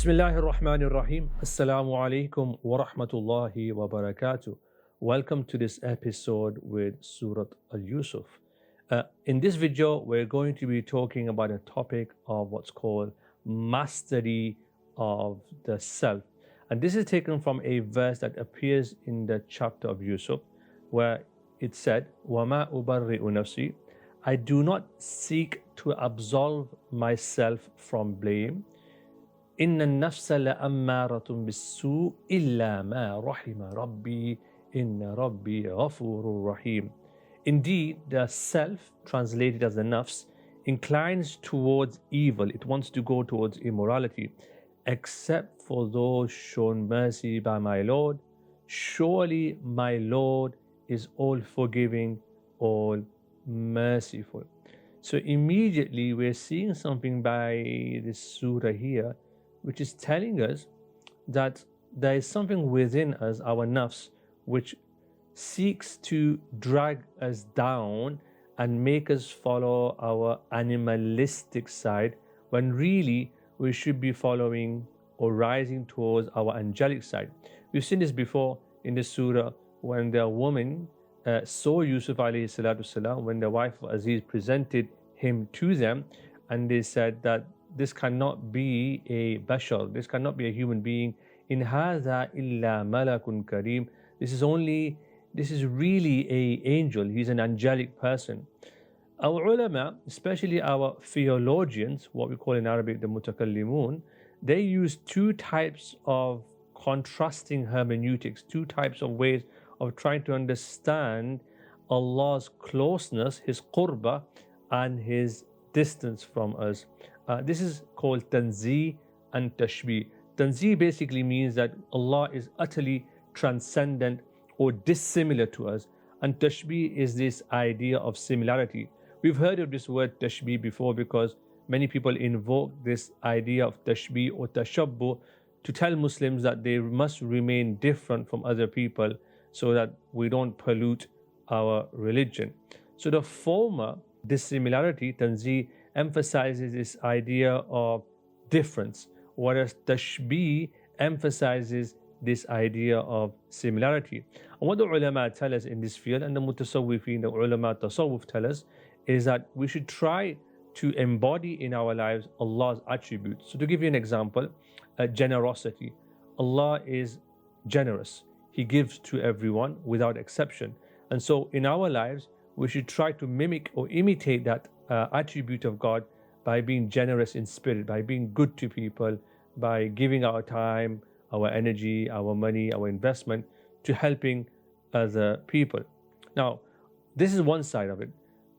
Bismillahir Rahmanir Rahim. Assalamu alaikum wa rahmatullahi wa barakatuh. Welcome to this episode with Surah Yusuf. In this video, we're going to be talking about a topic of what's called mastery of the self. And this is taken from a verse that appears in the chapter of Yusuf, where it said, وَمَا أُبَرِّئُ نَفْسِي, I do not seek to absolve myself from blame. إِنَّ النَّفْسَ لَأَمَّارَةٌ بِالسُّوءِ إِلَّا مَا رَحِمَ رَبِّي إِنَّ رَبِّي غَفُورٌ رَحِيمٌ. Indeed, the self, translated as the nafs, inclines towards evil. It wants to go towards immorality, except for those shown mercy by my Lord. Surely my Lord is all forgiving, all merciful. So immediately we're seeing something by this surah here, which is telling us that there is something within us, our nafs, which seeks to drag us down and make us follow our animalistic side, when really we should be following or rising towards our angelic side. We've seen this before in the surah when the woman saw Yusuf alayhi salatu salam, when the wife of Aziz presented him to them, and they said that this cannot be a bashar, this cannot be a human being. In hadha illa malakun kareem, this is really a angel, he's an angelic person. Our ulama, especially our theologians, what we call in Arabic the mutakallimun, they use two types of contrasting hermeneutics, two types of ways of trying to understand Allah's closeness, His qurba, and His distance from us. This is called Tanzee and Tashbih. Tanzee basically means that Allah is utterly transcendent or dissimilar to us, and Tashbih is this idea of similarity. We've heard of this word Tashbih before because many people invoke this idea of Tashbih or Tashabbuh to tell Muslims that they must remain different from other people so that we don't pollute our religion. So the former dissimilarity, Tanzee, emphasizes this idea of difference, whereas Tashbih emphasizes this idea of similarity. And what the ulama tell us in this field, and the mutasawwifin, the ulama tasawwuf tell us, is that we should try to embody in our lives Allah's attributes. So to give you an example, generosity. Allah is generous. He gives to everyone without exception. And so in our lives, we should try to mimic or imitate that attribute of God by being generous in spirit, by being good to people, by giving our time, our energy, our money, our investment to helping other people. Now, this is one side of it.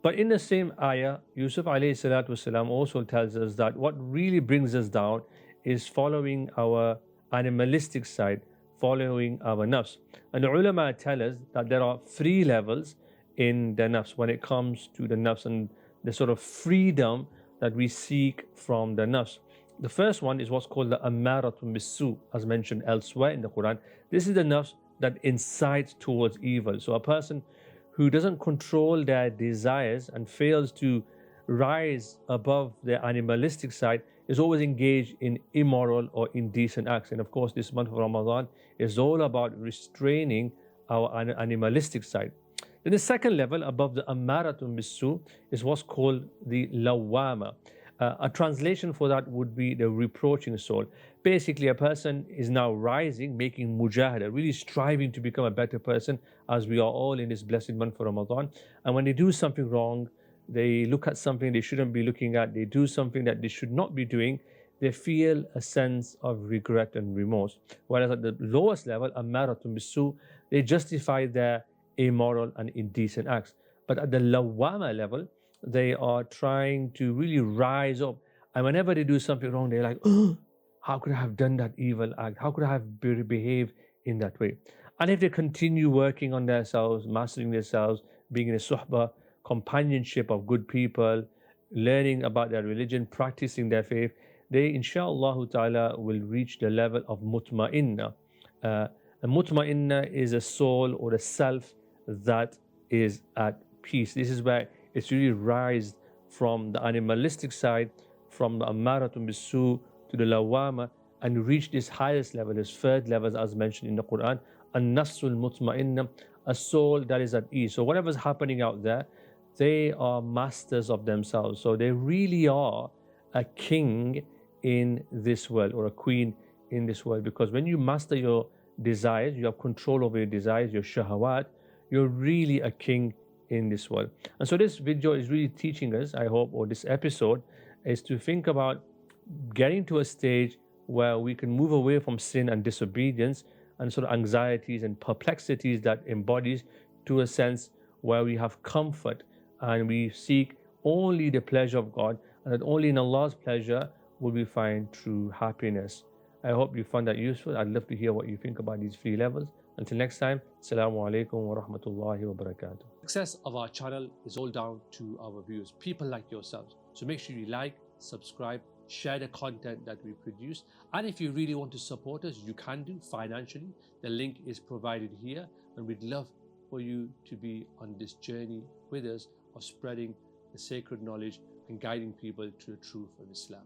But in the same ayah, Yusuf alayhi salatu wasalam also tells us that what really brings us down is following our animalistic side, following our nafs. And the ulama tell us that there are three levels in the nafs when it comes to the nafs and the sort of freedom that we seek from the nafs. The first one is what's called the Amarat bis-su, as mentioned elsewhere in the Quran. This is the nafs that incites towards evil. So a person who doesn't control their desires and fails to rise above their animalistic side is always engaged in immoral or indecent acts. And of course, this month of Ramadan is all about restraining our animalistic side. Then the second level above the Amaratun bis-su is what's called the Lawwama. A translation for that would be the reproaching soul. Basically, a person is now rising, making mujahada, really striving to become a better person, as we are all in this blessed month of Ramadan. And when they do something wrong, they look at something they shouldn't be looking at, they do something that they should not be doing, they feel a sense of regret and remorse. Whereas at the lowest level, Amaratun bis-su, they justify their immoral and indecent acts. But at the Lawwama level, they are trying to really rise up. And whenever they do something wrong, they're like, oh, how could I have done that evil act? How could I have behaved in that way? And if they continue working on themselves, mastering themselves, being in a suhbah, companionship of good people, learning about their religion, practicing their faith, they, inshallah ta'ala, will reach the level of Mutma'inna. And Mutma'inna is a soul or a self that is at peace. This is where it's really rise from the animalistic side, from the Amaratun bis-su to the Lawwama, and reach this highest level, this third level as mentioned in the Quran, an-nafsul mutma'inna, a soul that is at ease. So whatever's happening out there, they are masters of themselves. So they really are a king in this world, or a queen in this world, because when you master your desires, you have control over your desires, your shahawat, you're really a king in this world. And so this video is really teaching us, I hope, or this episode is to think about getting to a stage where we can move away from sin and disobedience and sort of anxieties and perplexities that embodies, to a sense where we have comfort and we seek only the pleasure of God, and that only in Allah's pleasure will we find true happiness. I hope you found that useful. I'd love to hear what you think about these 3 levels. Until next time, Assalamu alaikum wa rahmatullahi wa barakatuh. Success of our channel is all down to our viewers, people like yourselves. So make sure you like, subscribe, share the content that we produce. And if you really want to support us, you can do financially. The link is provided here. And we'd love for you to be on this journey with us of spreading the sacred knowledge and guiding people to the truth of Islam.